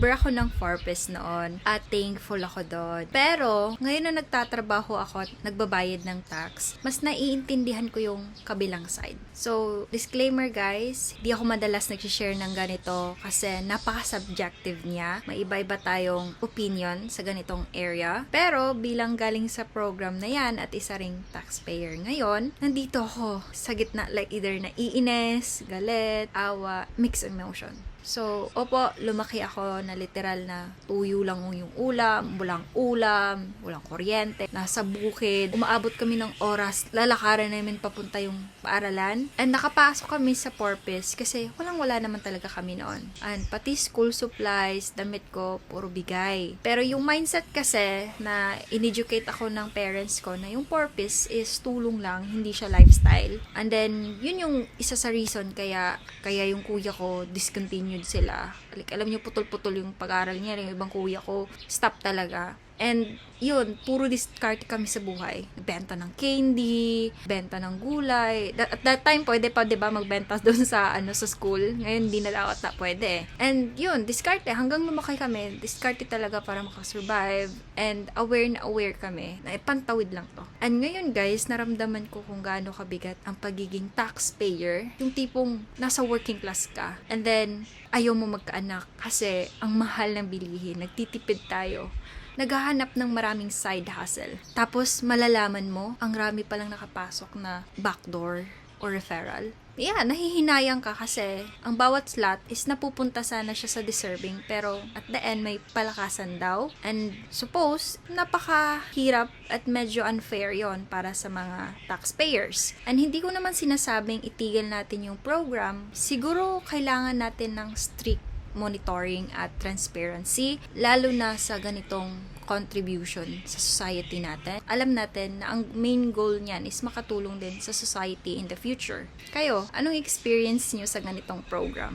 member ako ng Forpes noon at thankful ako doon. Pero, ngayon na nagtatrabaho ako at nagbabayad ng tax, mas naiintindihan ko yung kabilang side. So, disclaimer guys, di ako madalas nag-share ng ganito kasi napaka-subjective niya. May iba-iba tayong opinion sa ganitong area. Pero, bilang galing sa program na yan at isa ring taxpayer ngayon, nandito ako sa gitna, like either naiinis, galit, awa, mixed emotion. So, opo, lumaki ako na literal na tuyo lang yung ulam, walang kuryente, nasa bukid, umaabot kami ng oras, lalakaran namin papunta yung paaralan. And nakapasok kami sa Porpoise kasi wala naman talaga kami noon. And pati school supplies, damit ko, puro bigay. Pero yung mindset kasi na in-educate ako ng parents ko na yung Porpoise is tulong lang, hindi siya lifestyle. And then, yun yung isa sa reason kaya yung kuya ko discontinued sila. Like, alam niyo, putol-putol yung pag-aaral niya. Yung ibang kuya ko, stop talaga. And, yun, puro discard kami sa buhay. Benta ng candy, benta ng gulay. At that time, pwede pa, diba, magbenta doon sa, sa school. Ngayon, hindi na dapat na pwede. And, yun, discard hanggang lumaki kami, discard talaga para makasurvive. And, aware kami na ipantawid lang to. And ngayon, guys, naramdaman ko kung gaano kabigat ang pagiging taxpayer. Yung tipong nasa working class ka. And then, ayaw mo magkaanak kasi ang mahal ng bilihin. Nagtitipid tayo. Naghahanap ng maraming side hustle. Tapos, malalaman mo, ang rami palang nakapasok na backdoor or referral. Yeah, nahihinayang ka kasi ang bawat slot is napupunta sana siya sa deserving pero at the end may palakasan daw. And suppose, napakahirap at medyo unfair yon para sa mga taxpayers. And hindi ko naman sinasabing itigil natin yung program. Siguro kailangan natin ng strict monitoring at transparency, lalo na sa ganitong contribution sa society natin. Alam natin na ang main goal niyan is makatulong din sa society in the future. Kayo, anong experience niyo sa ganitong program?